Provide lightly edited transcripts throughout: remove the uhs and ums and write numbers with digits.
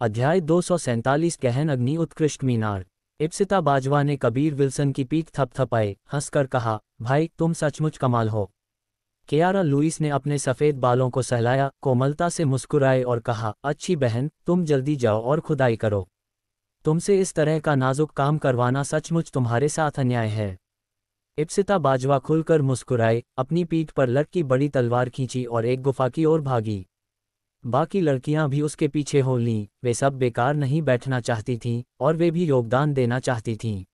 अध्याय 247 गहन अग्नि उत्कृष्ट मीनार। इप्सिता बाजवा ने कबीर विल्सन की पीठ थपथपाए, हंसकर कहा, भाई तुम सचमुच कमाल हो। कियारा लुईस ने अपने सफ़ेद बालों को सहलाया, कोमलता से मुस्कुराए और कहा, अच्छी बहन, तुम जल्दी जाओ और खुदाई करो। तुमसे इस तरह का नाजुक काम करवाना सचमुच तुम्हारे साथ अन्याय है। इप्सिता बाजवा खुलकर मुस्कुराए, अपनी पीठ पर लटकी बड़ी तलवार खींची और एक गुफा की ओर भागी। बाकी लड़कियां भी उसके पीछे हो लीं, वे सब बेकार नहीं बैठना चाहती थीं और वे भी योगदान देना चाहती थीं।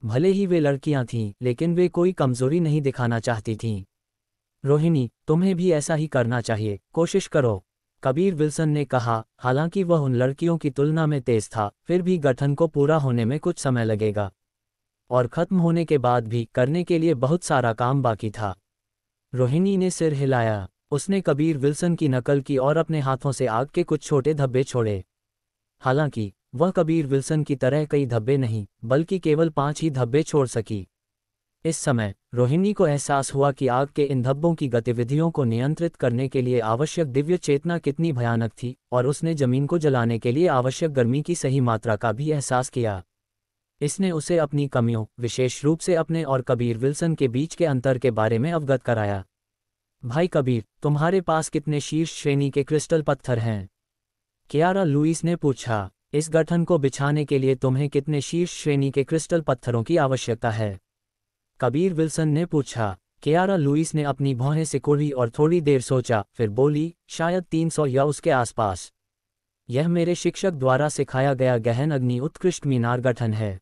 भले ही वे लड़कियां थीं, लेकिन वे कोई कमजोरी नहीं दिखाना चाहती थीं। रोहिणी, तुम्हें भी ऐसा ही करना चाहिए, कोशिश करो, कबीर विल्सन ने कहा। हालांकि वह उन लड़कियों की तुलना में तेज था, फिर भी गठन को पूरा होने में कुछ समय लगेगा और खत्म होने के बाद भी करने के लिए बहुत सारा काम बाकी था। रोहिणी ने सिर हिलाया। उसने कबीर विल्सन की नकल की और अपने हाथों से आग के कुछ छोटे धब्बे छोड़े। हालांकि वह कबीर विल्सन की तरह कई धब्बे नहीं, बल्कि केवल 5 ही धब्बे छोड़ सकी। इस समय रोहिणी को एहसास हुआ कि आग के इन धब्बों की गतिविधियों को नियंत्रित करने के लिए आवश्यक दिव्य चेतना कितनी भयानक थी, और उसने जमीन को जलाने के लिए आवश्यक गर्मी की सही मात्रा का भी एहसास किया। इसने उसे अपनी कमियों, विशेष रूप से अपने और कबीर विल्सन के बीच के अंतर के बारे में अवगत कराया। भाई कबीर, तुम्हारे पास कितने शीर्ष श्रेणी के क्रिस्टल पत्थर हैं? कियारा लुईस ने पूछा। इस गठन को बिछाने के लिए तुम्हें कितने शीर्ष श्रेणी के क्रिस्टल पत्थरों की आवश्यकता है? कबीर विल्सन ने पूछा। कियारा लुईस ने अपनी भौहें सिकोड़ी और थोड़ी देर सोचा, फिर बोली, शायद 300 या उसके आसपास। यह मेरे शिक्षक द्वारा सिखाया गया गहन अग्नि उत्कृष्ट मीनार गठन है।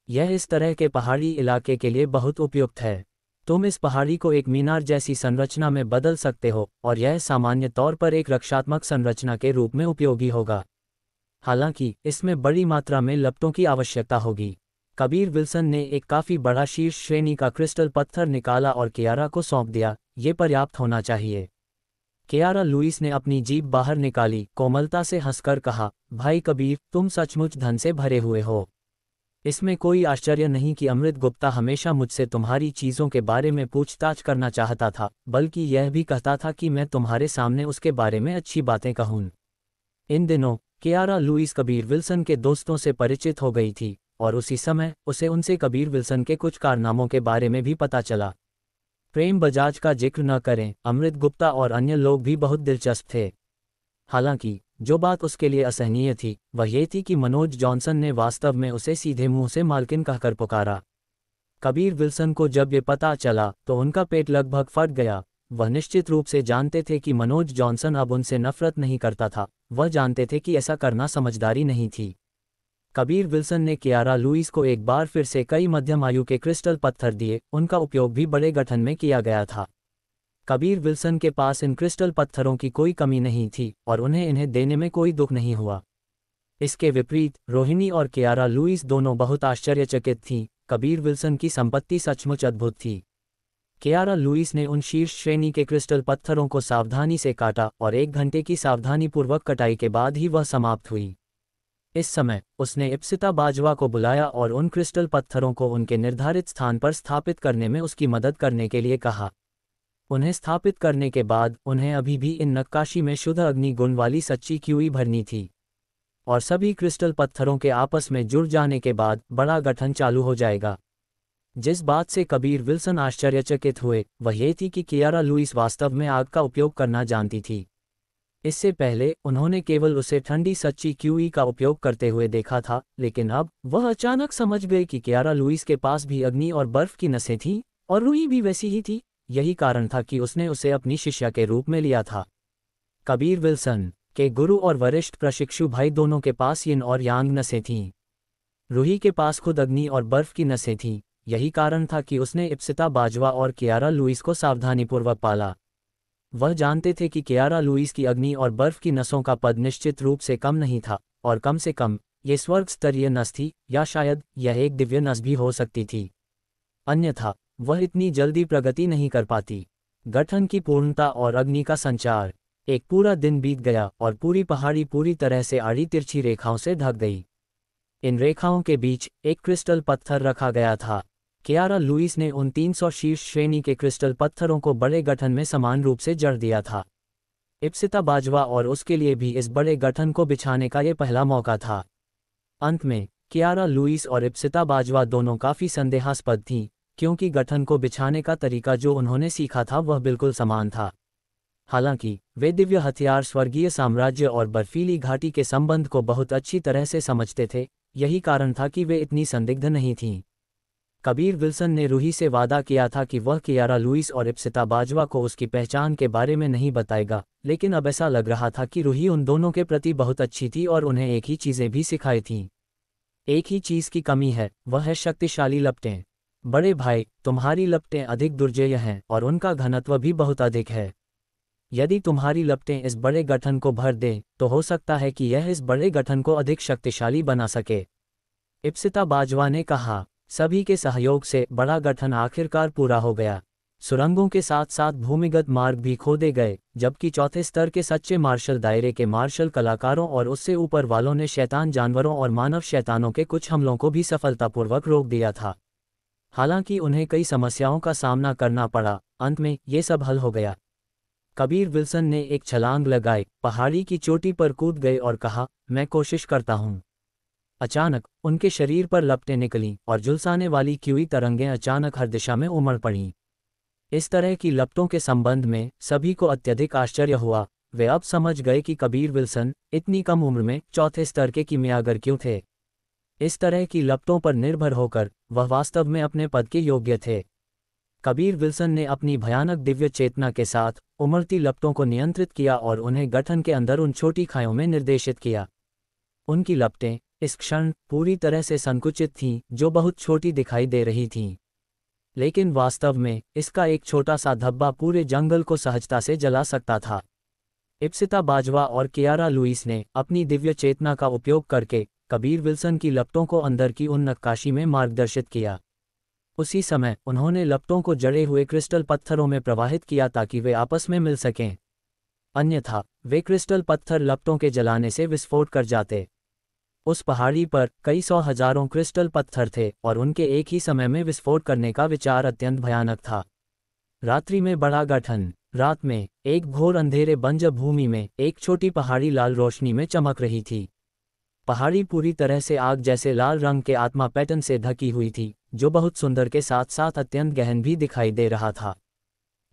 यह इस तरह के पहाड़ी इलाके के लिए बहुत उपयुक्त है। तुम इस पहाड़ी को एक मीनार जैसी संरचना में बदल सकते हो, और यह सामान्य तौर पर एक रक्षात्मक संरचना के रूप में उपयोगी होगा। हालांकि इसमें बड़ी मात्रा में लपटों की आवश्यकता होगी। कबीर विल्सन ने एक काफ़ी बड़ा शीर्ष श्रेणी का क्रिस्टल पत्थर निकाला और कियारा को सौंप दिया। ये पर्याप्त होना चाहिए। कियारा लुईस ने अपनी जीभ बाहर निकाली, कोमलता से हंसकर कहा, भाई कबीर, तुम सचमुच धन से भरे हुए हो। इसमें कोई आश्चर्य नहीं कि अमृत गुप्ता हमेशा मुझसे तुम्हारी चीज़ों के बारे में पूछताछ करना चाहता था, बल्कि यह भी कहता था कि मैं तुम्हारे सामने उसके बारे में अच्छी बातें कहूँ। इन दिनों कियारा लुईस कबीर विल्सन के दोस्तों से परिचित हो गई थी, और उसी समय उसे उनसे कबीर विल्सन के कुछ कारनामों के बारे में भी पता चला। प्रेम बजाज का जिक्र न करें, अमृत गुप्ता और अन्य लोग भी बहुत दिलचस्प थे। हालांकि जो बात उसके लिए असहनीय थी, वह ये थी कि मनोज जॉनसन ने वास्तव में उसे सीधे मुंह से मालकिन कहकर पुकारा। कबीर विल्सन को जब ये पता चला तो उनका पेट लगभग फट गया। वह निश्चित रूप से जानते थे कि मनोज जॉनसन अब उनसे नफरत नहीं करता था, वह जानते थे कि ऐसा करना समझदारी नहीं थी। कबीर विल्सन ने कियारा लुईस को एक बार फिर से कई मध्यम आयु के क्रिस्टल पत्थर दिए। उनका उपयोग भी बड़े गठन में किया गया था। कबीर विल्सन के पास इन क्रिस्टल पत्थरों की कोई कमी नहीं थी, और उन्हें इन्हें देने में कोई दुख नहीं हुआ। इसके विपरीत रोहिणी और कियारा लुईस दोनों बहुत आश्चर्यचकित थीं। कबीर विल्सन की संपत्ति सचमुच अद्भुत थी। कियारा लुईस ने उन शीर्ष श्रेणी के क्रिस्टल पत्थरों को सावधानी से काटा, और 1 घंटे की सावधानीपूर्वक कटाई के बाद ही वह समाप्त हुई। इस समय उसने इप्सिता बाजवा को बुलाया और उन क्रिस्टल पत्थरों को उनके निर्धारित स्थान पर स्थापित करने में उसकी मदद करने के लिए कहा। उन्हें स्थापित करने के बाद उन्हें अभी भी इन नक्काशी में शुद्ध अग्नि गुण वाली सच्ची क्यूई भरनी थी, और सभी क्रिस्टल पत्थरों के आपस में जुड़ जाने के बाद बड़ा गठन चालू हो जाएगा। जिस बात से कबीर विल्सन आश्चर्यचकित हुए वह ये थी कि कियारा लुईस वास्तव में आग का उपयोग करना जानती थी। इससे पहले उन्होंने केवल उसे ठंडी सच्ची क्यूई का उपयोग करते हुए देखा था, लेकिन अब वह अचानक समझ गए कि कियारा लुईस के पास भी अग्नि और बर्फ की नसें थीं, और रूही भी वैसी ही थी। यही कारण था कि उसने उसे अपनी शिष्या के रूप में लिया था। कबीर विल्सन के गुरु और वरिष्ठ प्रशिक्षु भाई दोनों के पास यिन और यांग नसें थीं। रूही के पास खुद अग्नि और बर्फ की नसें थीं। यही कारण था कि उसने इप्सिता बाजवा और कियारा लुईस को सावधानीपूर्वक पाला। वह जानते थे कि कियारा लुईस की अग्नि और बर्फ की नसों का पद निश्चित रूप से कम नहीं था, और कम से कम ये स्वर्ग स्तरीय नस थी, या शायद यह एक दिव्य नस भी हो सकती थी। अन्यथा वह इतनी जल्दी प्रगति नहीं कर पाती। गठन की पूर्णता और अग्नि का संचार। एक पूरा दिन बीत गया और पूरी पहाड़ी पूरी तरह से आड़ी तिरछी रेखाओं से ढक गई। इन रेखाओं के बीच एक क्रिस्टल पत्थर रखा गया था। कियारा लुईस ने उन 300 शीर्ष श्रेणी के क्रिस्टल पत्थरों को बड़े गठन में समान रूप से जड़ दिया था। इप्सिता बाजवा और उसके लिए भी इस बड़े गठन को बिछाने का ये पहला मौका था। अंत में कियारा लुईस और इप्सिता बाजवा दोनों काफ़ी संदेहास्पद थीं, क्योंकि गठन को बिछाने का तरीका जो उन्होंने सीखा था वह बिल्कुल समान था। हालांकि वे दिव्य हथियार, स्वर्गीय साम्राज्य और बर्फीली घाटी के संबंध को बहुत अच्छी तरह से समझते थे, यही कारण था कि वे इतनी संदिग्ध नहीं थीं। कबीर विल्सन ने रूही से वादा किया था कि वह कियारा लुईस और इप्सिता बाजवा को उसकी पहचान के बारे में नहीं बताएगा, लेकिन अब ऐसा लग रहा था कि रूही उन दोनों के प्रति बहुत अच्छी थी और उन्हें एक ही चीज़ें भी सिखाई थीं। एक ही चीज़ की कमी है, वह है शक्तिशाली लपटें। बड़े भाई, तुम्हारी लपटें अधिक दुर्जेय हैं और उनका घनत्व भी बहुत अधिक है। यदि तुम्हारी लपटें इस बड़े गठन को भर दें, तो हो सकता है कि यह इस बड़े गठन को अधिक शक्तिशाली बना सके। इप्सिता बाजवा ने कहा। सभी के सहयोग से बड़ा गठन आखिरकार पूरा हो गया। सुरंगों के साथ साथ भूमिगत मार्ग भी खोदे गए, जबकि चौथे स्तर के सच्चे मार्शल दायरे के मार्शल कलाकारों और उससे ऊपर वालों ने शैतान जानवरों और मानव शैतानों के कुछ हमलों को भी सफलतापूर्वक रोक दिया था। हालांकि उन्हें कई समस्याओं का सामना करना पड़ा, अंत में ये सब हल हो गया। कबीर विल्सन ने एक छलांग लगाई, पहाड़ी की चोटी पर कूद गए और कहा, मैं कोशिश करता हूँ। अचानक उनके शरीर पर लपटें निकलीं और झुलसाने वाली क्यूई तरंगें अचानक हर दिशा में उमड़ पड़ीं। इस तरह की लपटों के संबंध में सभी को अत्यधिक आश्चर्य हुआ। वे अब समझ गए कि कबीर विल्सन इतनी कम उम्र में चौथे स्तर के कीमियागर क्यों थे। इस तरह की लपटों पर निर्भर होकर वह वास्तव में अपने पद के योग्य थे। कबीर विल्सन ने अपनी भयानक दिव्य चेतना के साथ उमड़ती लपटों को नियंत्रित किया और उन्हें गठन के अंदर उन छोटी खायों में निर्देशित किया। उनकी लपटें इस क्षण पूरी तरह से संकुचित थीं, जो बहुत छोटी दिखाई दे रही थीं, लेकिन वास्तव में इसका एक छोटा सा धब्बा पूरे जंगल को सहजता से जला सकता था। इप्सिता बाजवा और कियारा लुईस ने अपनी दिव्य चेतना का उपयोग करके कबीर विल्सन की लपटों को अंदर की उन नक्काशी में मार्गदर्शित किया। उसी समय उन्होंने लपटों को जड़े हुए क्रिस्टल पत्थरों में प्रवाहित किया ताकि वे आपस में मिल सकें, अन्यथा वे क्रिस्टल पत्थर लपटों के जलाने से विस्फोट कर जाते। उस पहाड़ी पर कई सौ हजारों क्रिस्टल पत्थर थे और उनके एक ही समय में विस्फोट करने का विचार अत्यंत भयानक था। रात्रि में बड़ा गठन। रात में एक घोर अंधेरे बंजर भूमि में एक छोटी पहाड़ी लाल रोशनी में चमक रही थी। पहाड़ी पूरी तरह से आग जैसे लाल रंग के आत्मा पैटर्न से ढकी हुई थी, जो बहुत सुंदर के साथ साथ अत्यंत गहन भी दिखाई दे रहा था।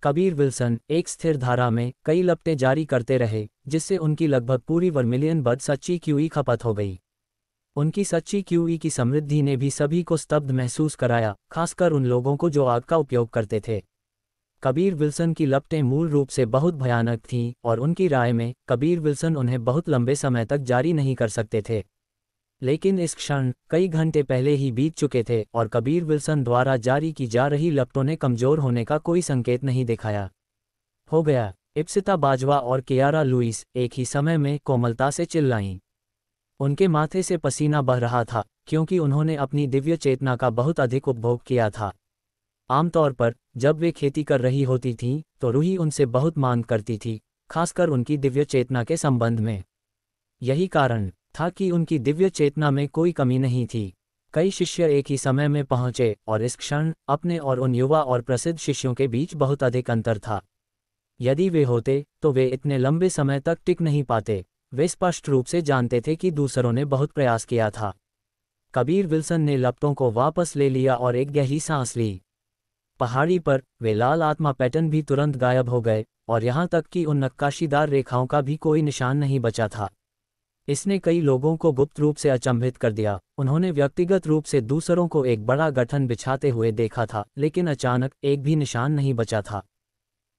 कबीर विल्सन एक स्थिर धारा में कई लपटें जारी करते रहे, जिससे उनकी लगभग पूरी वर्मिलियन बद सच्ची क्यूई खपत हो गई। उनकी सच्ची क्यूई की समृद्धि ने भी सभी को स्तब्ध महसूस कराया, खासकर उन लोगों को जो आग का उपयोग करते थे। कबीर विल्सन की लपटें मूल रूप से बहुत भयानक थीं और उनकी राय में कबीर विल्सन उन्हें बहुत लंबे समय तक जारी नहीं कर सकते थे। लेकिन इस क्षण कई घंटे पहले ही बीत चुके थे और कबीर विल्सन द्वारा जारी की जा रही लपटों ने कमजोर होने का कोई संकेत नहीं दिखाया। हो गया। इप्सिता बाजवा और कियारा लुईस एक ही समय में कोमलता से चिल्लाईं। उनके माथे से पसीना बह रहा था, क्योंकि उन्होंने अपनी दिव्य चेतना का बहुत अधिक उपभोग किया था। आमतौर पर जब वे खेती कर रही होती थीं, तो रूही उनसे बहुत मांग करती थी, खासकर उनकी दिव्य चेतना के संबंध में। यही कारण था कि उनकी दिव्य चेतना में कोई कमी नहीं थी। कई शिष्य एक ही समय में पहुंचे और इस क्षण अपने और उन युवा और प्रसिद्ध शिष्यों के बीच बहुत अधिक अंतर था। यदि वे होते तो वे इतने लंबे समय तक टिक नहीं पाते। वे स्पष्ट रूप से जानते थे कि दूसरों ने बहुत प्रयास किया था। कबीर विल्सन ने लपटों को वापस ले लिया और एक गहरी सांस ली। पहाड़ी पर वे लाल आत्मा पैटर्न भी तुरंत गायब हो गए और यहाँ तक कि उन नक्काशीदार रेखाओं का भी कोई निशान नहीं बचा था। इसने कई लोगों को गुप्त रूप से अचंभित कर दिया। उन्होंने व्यक्तिगत रूप से दूसरों को एक बड़ा गठन बिछाते हुए देखा था, लेकिन अचानक एक भी निशान नहीं बचा था।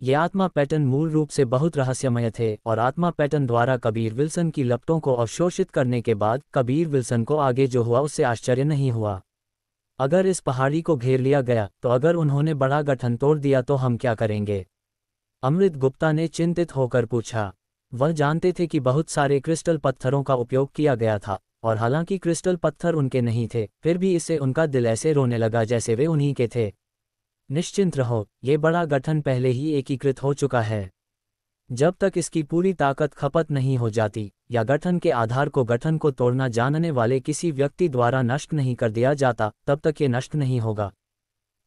ये आत्मा पैटर्न मूल रूप से बहुत रहस्यमय थे और आत्मा पैटर्न द्वारा कबीर विल्सन की लपटों को अवशोषित करने के बाद कबीर विल्सन को आगे जो हुआ उससे आश्चर्य नहीं हुआ। अगर इस पहाड़ी को घेर लिया गया तो अगर उन्होंने बड़ा गठन तोड़ दिया तो हम क्या करेंगे? अमृत गुप्ता ने चिंतित होकर पूछा। वह जानते थे कि बहुत सारे क्रिस्टल पत्थरों का उपयोग किया गया था और हालांकि क्रिस्टल पत्थर उनके नहीं थे, फिर भी इससे उनका दिल ऐसे रोने लगा जैसे वे उन्हीं के थे। निश्चिंत रहो, ये बड़ा गठन पहले ही एकीकृत हो चुका है। जब तक इसकी पूरी ताकत खपत नहीं हो जाती या गठन के आधार को गठन को तोड़ना जानने वाले किसी व्यक्ति द्वारा नष्ट नहीं कर दिया जाता, तब तक ये नष्ट नहीं होगा।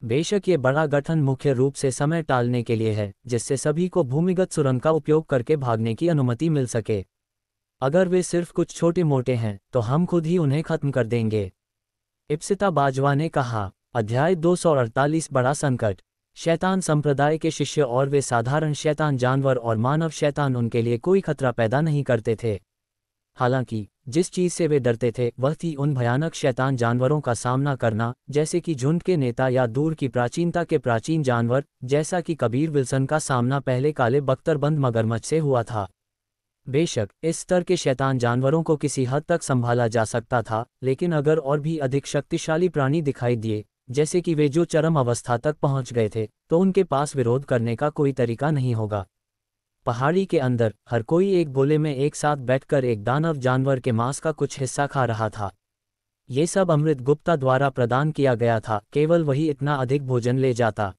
बेशक ये बड़ा गठन मुख्य रूप से समय टालने के लिए है, जिससे सभी को भूमिगत सुरंग का उपयोग करके भागने की अनुमति मिल सके। अगर वे सिर्फ कुछ छोटे मोटे हैं तो हम खुद ही उन्हें खत्म कर देंगे। इप्सिता बाजवा ने कहा। अध्याय 248 बड़ा संकट। शैतान संप्रदाय के शिष्य और वे साधारण शैतान जानवर और मानव शैतान उनके लिए कोई खतरा पैदा नहीं करते थे। हालांकि जिस चीज से वे डरते थे वह थी उन भयानक शैतान जानवरों का सामना करना, जैसे कि झुंड के नेता या दूर की प्राचीनता के प्राचीन जानवर, जैसा कि कबीर विल्सन का सामना पहले काले बख्तरबंद मगरमच्छ से हुआ था। बेशक इस स्तर के शैतान जानवरों को किसी हद तक संभाला जा सकता था, लेकिन अगर और भी अधिक शक्तिशाली प्राणी दिखाई दिए, जैसे कि वे जो चरम अवस्था तक पहुंच गए थे, तो उनके पास विरोध करने का कोई तरीका नहीं होगा। पहाड़ी के अंदर हर कोई एक गोले में एक साथ बैठकर एक दानव जानवर के मांस का कुछ हिस्सा खा रहा था। ये सब अमृत गुप्ता द्वारा प्रदान किया गया था, केवल वही इतना अधिक भोजन ले जाता।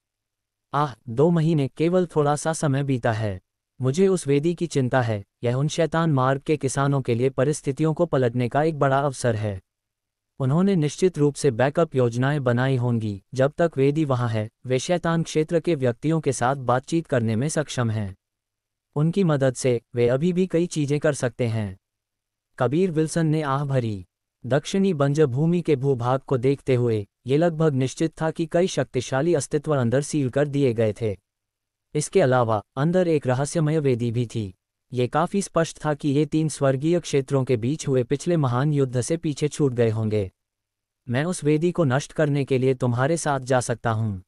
2 महीने, केवल थोड़ा सा समय बीता है। मुझे उस वेदी की चिंता है। यह उन शैतान मार्ग के किसानों के लिए परिस्थितियों को पलटने का एक बड़ा अवसर है। उन्होंने निश्चित रूप से बैकअप योजनाएं बनाई होंगी। जब तक वेदी वहां है, वे शैतान क्षेत्र के व्यक्तियों के साथ बातचीत करने में सक्षम हैं। उनकी मदद से वे अभी भी कई चीजें कर सकते हैं। कबीर विल्सन ने आह भरी। दक्षिणी बंजर भूमि के भूभाग को देखते हुए ये लगभग निश्चित था कि कई शक्तिशाली अस्तित्व अंदर सील कर दिए गए थे। इसके अलावा अंदर एक रहस्यमय वेदी भी थी। ये काफी स्पष्ट था कि ये 3 स्वर्गीय क्षेत्रों के बीच हुए पिछले महान युद्ध से पीछे छूट गए होंगे। मैं उस वेदी को नष्ट करने के लिए तुम्हारे साथ जा सकता हूँ,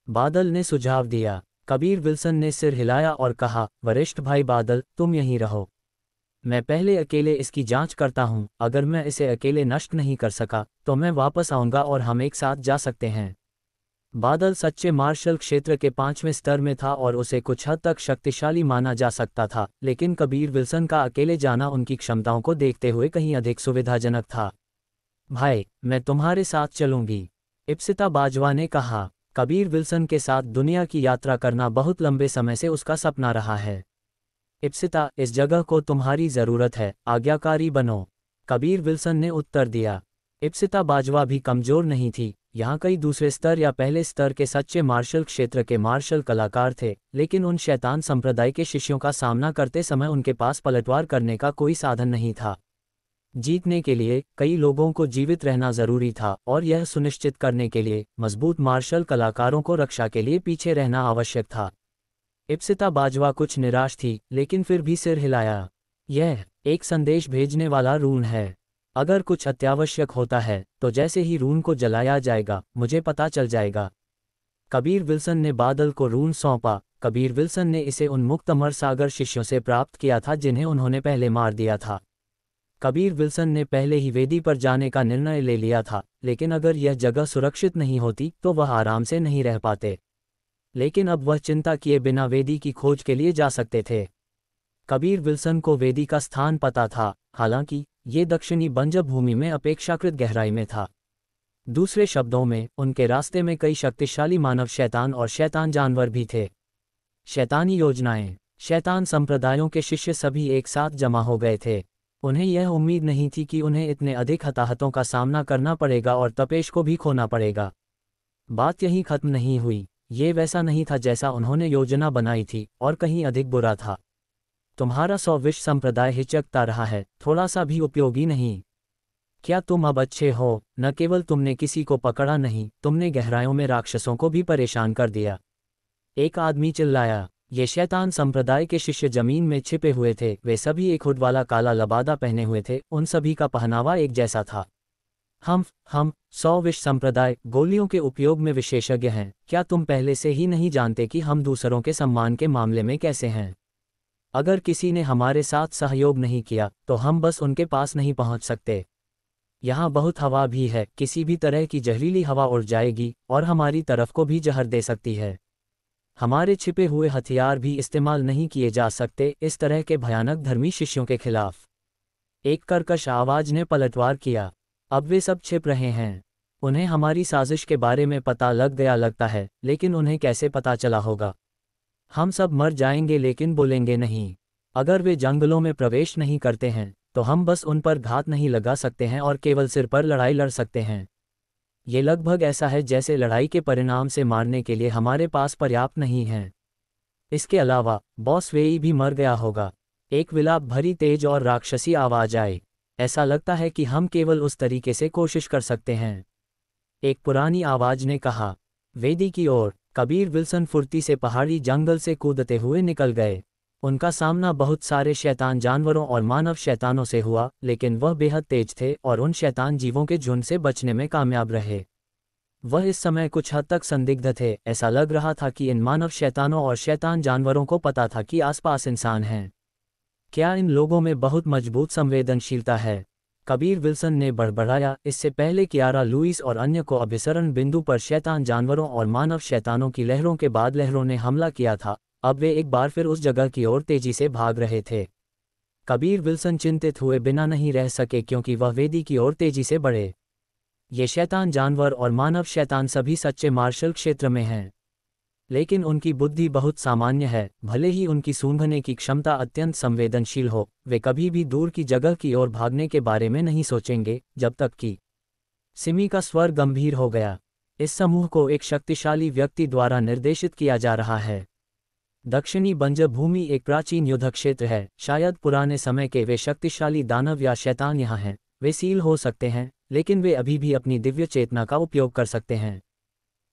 बादल ने सुझाव दिया। कबीर विल्सन ने सिर हिलाया और कहा, वरिष्ठ भाई बादल, तुम यहीं रहो। मैं पहले अकेले इसकी जांच करता हूँ। अगर मैं इसे अकेले नष्ट नहीं कर सका तो मैं वापस आऊँगा और हम एक साथ जा सकते हैं। बादल सच्चे मार्शल क्षेत्र के 5वें स्तर में था और उसे कुछ हद तक शक्तिशाली माना जा सकता था, लेकिन कबीर विल्सन का अकेले जाना उनकी क्षमताओं को देखते हुए कहीं अधिक सुविधाजनक था। भाई, मैं तुम्हारे साथ चलूंगी, इप्सिता बाजवा ने कहा। कबीर विल्सन के साथ दुनिया की यात्रा करना बहुत लंबे समय से उसका सपना रहा है। इप्सिता, इस जगह को तुम्हारी जरूरत है, आज्ञाकारी बनो, कबीर विल्सन ने उत्तर दिया। इप्सिता बाजवा भी कमजोर नहीं थी। यहाँ कई दूसरे स्तर या पहले स्तर के सच्चे मार्शल क्षेत्र के मार्शल कलाकार थे, लेकिन उन शैतान संप्रदाय के शिष्यों का सामना करते समय उनके पास पलटवार करने का कोई साधन नहीं था। जीतने के लिए कई लोगों को जीवित रहना जरूरी था, और यह सुनिश्चित करने के लिए मजबूत मार्शल कलाकारों को रक्षा के लिए पीछे रहना आवश्यक था। इप्सिता बाजवा कुछ निराश थी, लेकिन फिर भी सिर हिलाया। यह एक संदेश भेजने वाला रून है। अगर कुछ अत्यावश्यक होता है तो जैसे ही रून को जलाया जाएगा, मुझे पता चल जाएगा। कबीर विल्सन ने बादल को रून सौंपा। कबीर विल्सन ने इसे उन मुक्त अमर सागर शिष्यों से प्राप्त किया था जिन्हें उन्होंने पहले मार दिया था। कबीर विल्सन ने पहले ही वेदी पर जाने का निर्णय ले लिया था, लेकिन अगर यह जगह सुरक्षित नहीं होती तो वह आराम से नहीं रह पाते। लेकिन अब वह चिंता किए बिना वेदी की खोज के लिए जा सकते थे। कबीर विल्सन को वेदी का स्थान पता था, हालांकि ये दक्षिणी बंजर भूमि में अपेक्षाकृत गहराई में था। दूसरे शब्दों में, उनके रास्ते में कई शक्तिशाली मानव शैतान और शैतान जानवर भी थे। शैतानी योजनाएं। शैतान संप्रदायों के शिष्य सभी एक साथ जमा हो गए थे। उन्हें यह उम्मीद नहीं थी कि उन्हें इतने अधिक हताहतों का सामना करना पड़ेगा और तपेश को भी खोना पड़ेगा। बात यहीं खत्म नहीं हुई। ये वैसा नहीं था जैसा उन्होंने योजना बनाई थी, और कहीं अधिक बुरा था। तुम्हारा 100 विश्व संप्रदाय हिचकता रहा है, थोड़ा सा भी उपयोगी नहीं। क्या तुम अब अच्छे हो? न केवल तुमने किसी को पकड़ा नहीं, तुमने गहराइयों में राक्षसों को भी परेशान कर दिया, एक आदमी चिल्लाया। ये शैतान संप्रदाय के शिष्य जमीन में छिपे हुए थे। वे सभी एक हुड वाला काला लबादा पहने हुए थे। उन सभी का पहनावा एक जैसा था। हम 100 विश्व संप्रदाय गोलियों के उपयोग में विशेषज्ञ हैं। क्या तुम पहले से ही नहीं जानते कि हम दूसरों के सम्मान के मामले में कैसे हैं? अगर किसी ने हमारे साथ सहयोग नहीं किया तो हम बस उनके पास नहीं पहुंच सकते। यहाँ बहुत हवा भी है, किसी भी तरह की जहरीली हवा उड़ जाएगी और हमारी तरफ को भी जहर दे सकती है। हमारे छिपे हुए हथियार भी इस्तेमाल नहीं किए जा सकते इस तरह के भयानक धर्मी शिष्यों के खिलाफ। एक कर्कश आवाज ने पलटवार किया। अब वे सब छिप रहे हैं। उन्हें हमारी साजिश के बारे में पता लग गया लगता है, लेकिन उन्हें कैसे पता चला होगा? हम सब मर जाएंगे लेकिन बोलेंगे नहीं। अगर वे जंगलों में प्रवेश नहीं करते हैं तो हम बस उन पर घात नहीं लगा सकते हैं और केवल सिर पर लड़ाई लड़ सकते हैं। ये लगभग ऐसा है जैसे लड़ाई के परिणाम से मारने के लिए हमारे पास पर्याप्त नहीं है। इसके अलावा बॉस वेई भी मर गया होगा। एक विलाप भरी तेज और राक्षसी आवाज आई। ऐसा लगता है कि हम केवल उस तरीके से कोशिश कर सकते हैं, एक पुरानी आवाज ने कहा। वेदी की ओर कबीर विल्सन फुर्ती से पहाड़ी जंगल से कूदते हुए निकल गए। उनका सामना बहुत सारे शैतान जानवरों और मानव शैतानों से हुआ, लेकिन वह बेहद तेज थे और उन शैतान जीवों के झुंड से बचने में कामयाब रहे। वह इस समय कुछ हद तक संदिग्ध थे। ऐसा लग रहा था कि इन मानव शैतानों और शैतान जानवरों को पता था कि आसपास इंसान हैं। क्या इन लोगों में बहुत मजबूत संवेदनशीलता है? कबीर विल्सन ने बड़बड़ाया। इससे पहले कियारा लुईस और अन्य को अभिसरण बिंदु पर शैतान जानवरों और मानव शैतानों की लहरों के बाद लहरों ने हमला किया था। अब वे एक बार फिर उस जगह की ओर तेजी से भाग रहे थे। कबीर विल्सन चिंतित हुए बिना नहीं रह सके क्योंकि वह वेदी की ओर तेजी से बढ़े। ये शैतान जानवर और मानव शैतान सभी सच्चे मार्शल क्षेत्र में हैं, लेकिन उनकी बुद्धि बहुत सामान्य है। भले ही उनकी सूंघने की क्षमता अत्यंत संवेदनशील हो, वे कभी भी दूर की जगह की ओर भागने के बारे में नहीं सोचेंगे जब तक कि। सिमी का स्वर गंभीर हो गया। इस समूह को एक शक्तिशाली व्यक्ति द्वारा निर्देशित किया जा रहा है। दक्षिणी बंजर भूमि एक प्राचीन युद्ध क्षेत्र है। शायद पुराने समय के वे शक्तिशाली दानव या शैतान यहाँ हैं। वे सील हो सकते हैं, लेकिन वे अभी भी अपनी दिव्य चेतना का उपयोग कर सकते हैं।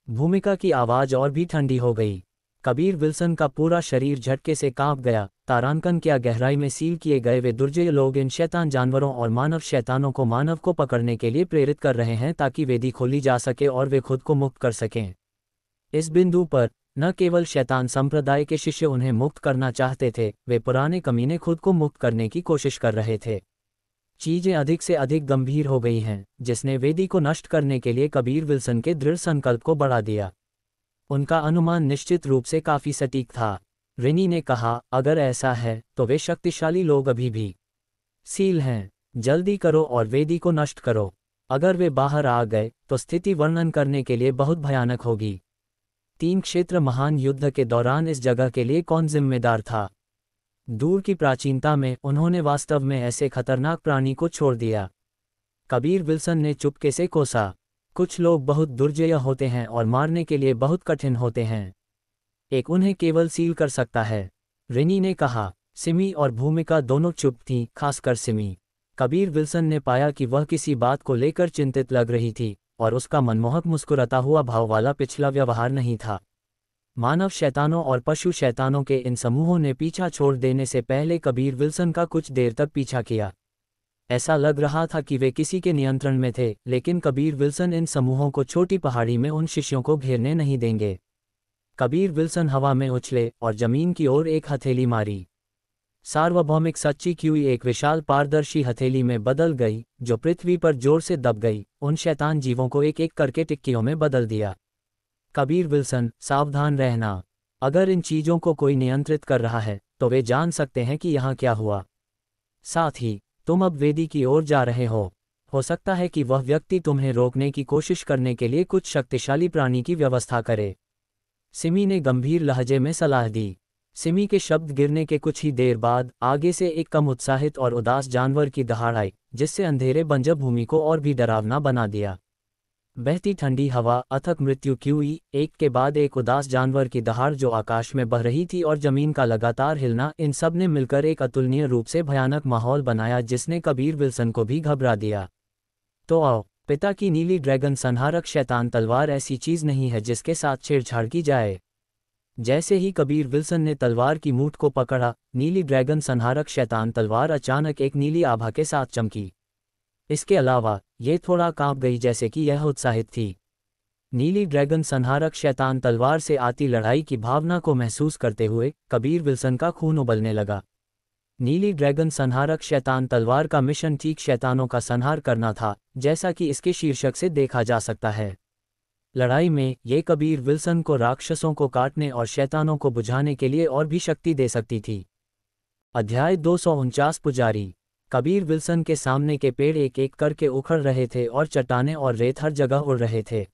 भूमिका की आवाज और भी ठंडी हो गई। कबीर विल्सन का पूरा शरीर झटके से कांप गया। तारांकन क्या गहराई में सील किए गए वे दुर्जय लोग इन शैतान जानवरों और मानव शैतानों को मानव को पकड़ने के लिए प्रेरित कर रहे हैं ताकि वेदी खोली जा सके और वे खुद को मुक्त कर सकें। इस बिंदु पर न केवल शैतान संप्रदाय के शिष्य उन्हें मुक्त करना चाहते थे, वे पुराने कमीने खुद को मुक्त करने की कोशिश कर रहे थे। चीजें अधिक से अधिक गंभीर हो गई हैं, जिसने वेदी को नष्ट करने के लिए कबीर विल्सन के दृढ़ संकल्प को बढ़ा दिया। उनका अनुमान निश्चित रूप से काफी सटीक था। रिनी ने कहा, अगर ऐसा है तो वे शक्तिशाली लोग अभी भी सील हैं। जल्दी करो और वेदी को नष्ट करो। अगर वे बाहर आ गए तो स्थिति वर्णन करने के लिए बहुत भयानक होगी। 3 क्षेत्र महान युद्ध के दौरान इस जगह के लिए कौन जिम्मेदार था? दूर की प्राचीनता में उन्होंने वास्तव में ऐसे खतरनाक प्राणी को छोड़ दिया। कबीर विल्सन ने चुपके से कोसा। कुछ लोग बहुत दुर्जय होते हैं और मारने के लिए बहुत कठिन होते हैं। एक उन्हें केवल सील कर सकता है। रिनी ने कहा। सिमी और भूमिका दोनों चुप थीं, खासकर सिमी। कबीर विल्सन ने पाया कि वह किसी बात को लेकर चिंतित लग रही थी और उसका मनमोहक मुस्कुराता हुआ भाव वाला पिछला व्यवहार नहीं था। मानव शैतानों और पशु शैतानों के इन समूहों ने पीछा छोड़ देने से पहले कबीर विल्सन का कुछ देर तक पीछा किया। ऐसा लग रहा था कि वे किसी के नियंत्रण में थे, लेकिन कबीर विल्सन इन समूहों को छोटी पहाड़ी में उन शिष्यों को घेरने नहीं देंगे। कबीर विल्सन हवा में उछले और जमीन की ओर एक हथेली मारी। सार्वभौमिक सच्ची क्यूई एक विशाल पारदर्शी हथेली में बदल गई, जो पृथ्वी पर जोर से दब गई, उन शैतान जीवों को एक एक करके टिक्कियों में बदल दिया। कबीर विल्सन, सावधान रहना। अगर इन चीजों को कोई नियंत्रित कर रहा है तो वे जान सकते हैं कि यहाँ क्या हुआ। साथ ही तुम अब वेदी की ओर जा रहे हो सकता है कि वह व्यक्ति तुम्हें रोकने की कोशिश करने के लिए कुछ शक्तिशाली प्राणी की व्यवस्था करे। सिमी ने गंभीर लहजे में सलाह दी। सिमी के शब्द गिरने के कुछ ही देर बाद आगे से एक कम उत्साहित और उदास जानवर की दहाड़ आई, जिससे अंधेरे बंजर भूमि को और भी डरावना बना दिया। बहती ठंडी हवा, अथक मृत्यु क्यूई, एक के बाद एक उदास जानवर की दहाड़ जो आकाश में बह रही थी और जमीन का लगातार हिलना, इन सब ने मिलकर एक अतुलनीय रूप से भयानक माहौल बनाया जिसने कबीर विल्सन को भी घबरा दिया। तो आओ, पिता की नीली ड्रैगन संहारक शैतान तलवार ऐसी चीज नहीं है जिसके साथ छेड़छाड़ की जाए। जैसे ही कबीर विल्सन ने तलवार की मूठ को पकड़ा, नीली ड्रैगन संहारक शैतान तलवार अचानक एक नीली आभा के साथ चमकी। इसके अलावा ये थोड़ा कांप गई जैसे कि यह उत्साहित थी। नीली ड्रैगन संहारक शैतान तलवार से आती लड़ाई की भावना को महसूस करते हुए कबीर विल्सन का खून उबलने लगा। नीली ड्रैगन संहारक शैतान तलवार का मिशन ठीक शैतानों का संहार करना था, जैसा कि इसके शीर्षक से देखा जा सकता है। लड़ाई में ये कबीर विल्सन को राक्षसों को काटने और शैतानों को बुझाने के लिए और भी शक्ति दे सकती थी। अध्याय 249 पुजारी। कबीर विल्सन के सामने के पेड़ एक एक करके उखड़ रहे थे और चट्टानें और रेत हर जगह उड़ रहे थे।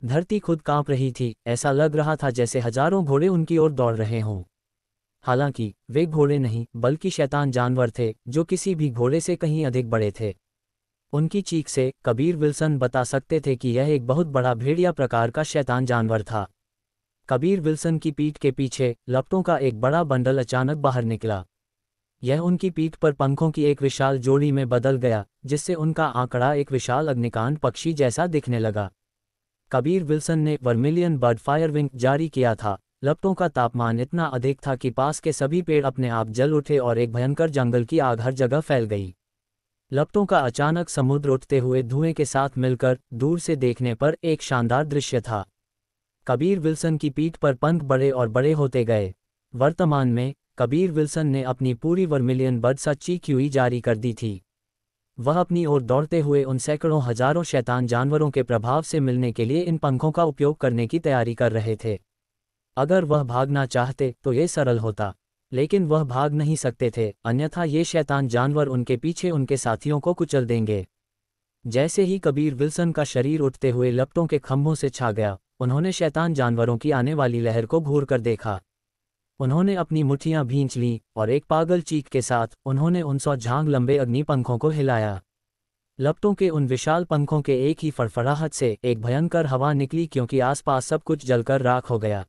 धरती खुद कांप रही थी। ऐसा लग रहा था जैसे हजारों घोड़े उनकी ओर दौड़ रहे हों। हालांकि वे घोड़े नहीं बल्कि शैतान जानवर थे, जो किसी भी घोड़े से कहीं अधिक बड़े थे। उनकी चीख से कबीर विल्सन बता सकते थे कि यह एक बहुत बड़ा भेड़िया प्रकार का शैतान जानवर था। कबीर विल्सन की पीठ के पीछे लपटों का एक बड़ा बंडल अचानक बाहर निकला। यह उनकी पीठ पर पंखों की एक विशाल जोड़ी में बदल गया, जिससे उनका आंकड़ा एक विशाल अग्निकांड पक्षी जैसा दिखने लगा। कबीर विल्सन ने वर्मिलियन बर्ड फायरविंग जारी किया था। लपटों का तापमान इतना अधिक था कि पास के सभी पेड़ अपने आप जल उठे और एक भयंकर जंगल की आग हर जगह फैल गई। लपटों का अचानक समुद्र उठते हुए धुएं के साथ मिलकर दूर से देखने पर एक शानदार दृश्य था। कबीर विल्सन की पीठ पर पंख बड़े और बड़े होते गए। वर्तमान में कबीर विल्सन ने अपनी पूरी वर्मिलियन बर्ड सच्ची क्यूई जारी कर दी थी। वह अपनी ओर दौड़ते हुए उन सैकड़ों हजारों शैतान जानवरों के प्रभाव से मिलने के लिए इन पंखों का उपयोग करने की तैयारी कर रहे थे। अगर वह भागना चाहते तो ये सरल होता, लेकिन वह भाग नहीं सकते थे, अन्यथा ये शैतान जानवर उनके पीछे उनके साथियों को कुचल देंगे। जैसे ही कबीर विल्सन का शरीर उठते हुए लपटों के खंभों से छा गया, उन्होंने शैतान जानवरों की आने वाली लहर को घूर कर देखा। उन्होंने अपनी मुट्ठियां भींच लीं और एक पागल चीख के साथ उन्होंने उन 100 झांग लंबे अग्नि पंखों को हिलाया। लपटों के उन विशाल पंखों के एक ही फड़फड़ाहट से एक भयंकर हवा निकली, क्योंकि आसपास सब कुछ जलकर राख हो गया।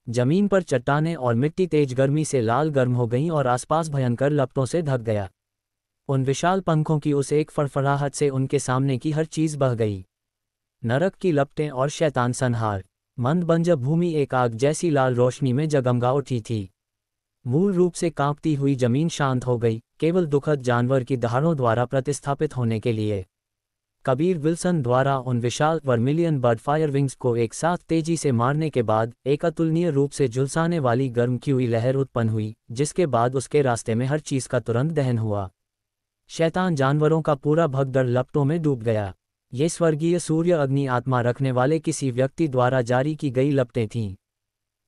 जमीन पर चट्टानें और मिट्टी तेज गर्मी से लाल गर्म हो गईं और आसपास भयंकर लपटों से ढक गया। उन विशाल पंखों की उस एक फड़फड़ाहट से उनके सामने की हर चीज बह गई। नरक की लपटें और शैतान संहार। मंद बंजर भूमि एक आग जैसी लाल रोशनी में जगमगा उठी थी। मूल रूप से कांपती हुई जमीन शांत हो गई, केवल दुखद जानवर की दहाड़ों द्वारा प्रतिस्थापित होने के लिए। कबीर विल्सन द्वारा उन विशाल वर्मिलियन बर्ड फायरविंग्स को एक साथ तेजी से मारने के बाद एक अतुलनीय रूप से झुलसाने वाली गर्म क्यूई लहर उत्पन्न हुई, जिसके बाद उसके रास्ते में हर चीज का तुरंत दहन हुआ। शैतान जानवरों का पूरा भगदड़ लपटों में डूब गया। ये स्वर्गीय सूर्य अग्नि आत्मा रखने वाले किसी व्यक्ति द्वारा जारी की गई लपटें थीं।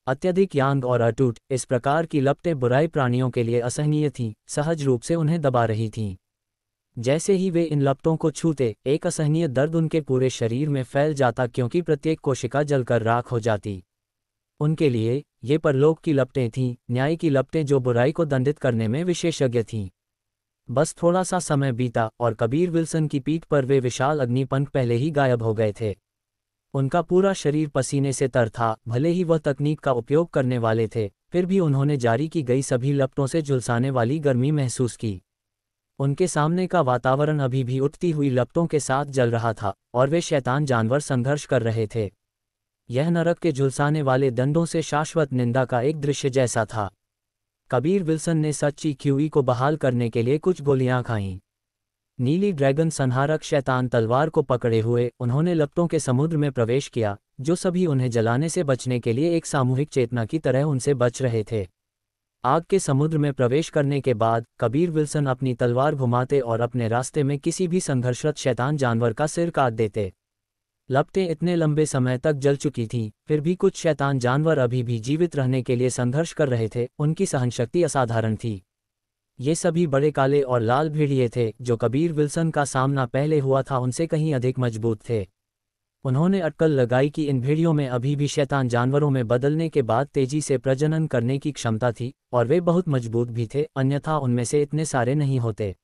अत्यधिक यांग और अटूट, इस प्रकार की लपटें बुराई प्राणियों के लिए असहनीय थीं, सहज रूप से उन्हें दबा रही थीं। जैसे ही वे इन लपटों को छूते, एक असहनीय दर्द उनके पूरे शरीर में फैल जाता, क्योंकि प्रत्येक कोशिका जलकर राख हो जाती। उनके लिए ये परलोक की लपटें थीं, न्याय की लपटें जो बुराई को दंडित करने में विशेषज्ञ थीं। बस थोड़ा सा समय बीता और कबीर विल्सन की पीठ पर वे विशाल अग्निपंख पहले ही गायब हो गए थे। उनका पूरा शरीर पसीने से तर था। भले ही वह तकनीक का उपयोग करने वाले थे, फिर भी उन्होंने जारी की गई सभी लपटों से झुलसाने वाली गर्मी महसूस की। उनके सामने का वातावरण अभी भी उठती हुई लपटों के साथ जल रहा था और वे शैतान जानवर संघर्ष कर रहे थे। यह नरक के झुलसाने वाले दंडों से शाश्वत निंदा का एक दृश्य जैसा था। कबीर विल्सन ने सच्ची क्यूई को बहाल करने के लिए कुछ गोलियां खाईं। नीली ड्रैगन संहारक शैतान तलवार को पकड़े हुए उन्होंने लपटों के समुद्र में प्रवेश किया, जो सभी उन्हें जलाने से बचने के लिए एक सामूहिक चेतना की तरह उनसे बच रहे थे। आग के समुद्र में प्रवेश करने के बाद कबीर विल्सन अपनी तलवार घुमाते और अपने रास्ते में किसी भी संघर्षरत शैतान जानवर का सिर काट देते। लपटें इतने लंबे समय तक जल चुकी थीं, फिर भी कुछ शैतान जानवर अभी भी जीवित रहने के लिए संघर्ष कर रहे थे। उनकी सहनशक्ति असाधारण थी। ये सभी बड़े काले और लाल भेड़िए थे जो कबीर विल्सन का सामना पहले हुआ था उनसे कहीं अधिक मजबूत थे। उन्होंने अटकल लगाई कि इन भेड़ियों में अभी भी शैतान जानवरों में बदलने के बाद तेजी से प्रजनन करने की क्षमता थी और वे बहुत मजबूत भी थे, अन्यथा उनमें से इतने सारे नहीं होते।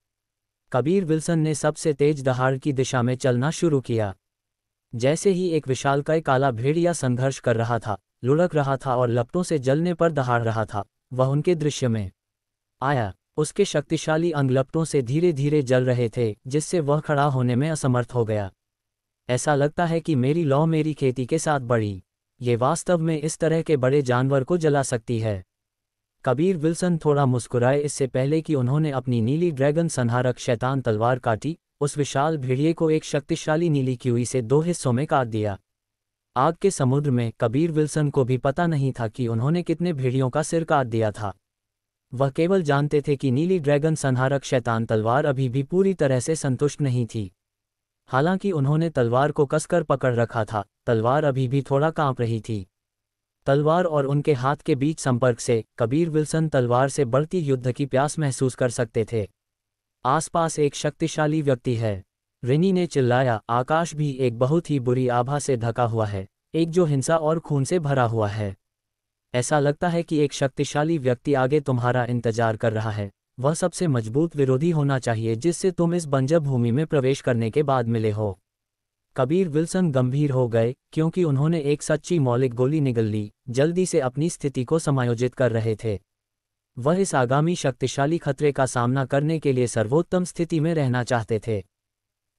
कबीर विल्सन ने सबसे तेज दहाड़ की दिशा में चलना शुरू किया। जैसे ही एक विशालकाय काला भेड़िया संघर्ष कर रहा था, लुढ़क रहा था और लपटों से जलने पर दहाड़ रहा था, वह उनके दृश्य में आया। उसके शक्तिशाली अंग लपटों से धीरे धीरे जल रहे थे, जिससे वह खड़ा होने में असमर्थ हो गया। ऐसा लगता है कि मेरी लौ मेरी खेती के साथ बढ़ी। ये वास्तव में इस तरह के बड़े जानवर को जला सकती है। कबीर विल्सन थोड़ा मुस्कुराए इससे पहले कि उन्होंने अपनी नीली ड्रैगन संहारक शैतान तलवार काटी। उस विशाल भेड़िए को एक शक्तिशाली नीली क्यूई से 2 हिस्सों में काट दिया। आग के समुद्र में कबीर विल्सन को भी पता नहीं था कि उन्होंने कितने भेड़ियों का सिर काट दिया था। वह केवल जानते थे कि नीली ड्रैगन संहारक शैतान तलवार अभी भी पूरी तरह से संतुष्ट नहीं थी। हालांकि उन्होंने तलवार को कसकर पकड़ रखा था, तलवार अभी भी थोड़ा कांप रही थी। तलवार और उनके हाथ के बीच संपर्क से कबीर विल्सन तलवार से बढ़ती युद्ध की प्यास महसूस कर सकते थे। आसपास एक शक्तिशाली व्यक्ति है, रिनी ने चिल्लाया। आकाश भी एक बहुत ही बुरी आभा से ढका हुआ है, एक जो हिंसा और खून से भरा हुआ है। ऐसा लगता है कि एक शक्तिशाली व्यक्ति आगे तुम्हारा इंतजार कर रहा है। वह सबसे मजबूत विरोधी होना चाहिए जिससे तुम इस बंजर भूमि में प्रवेश करने के बाद मिले हो। कबीर विल्सन गंभीर हो गए क्योंकि उन्होंने एक सच्ची मौलिक गोली निगल ली, जल्दी से अपनी स्थिति को समायोजित कर रहे थे। वह इस आगामी शक्तिशाली खतरे का सामना करने के लिए सर्वोत्तम स्थिति में रहना चाहते थे।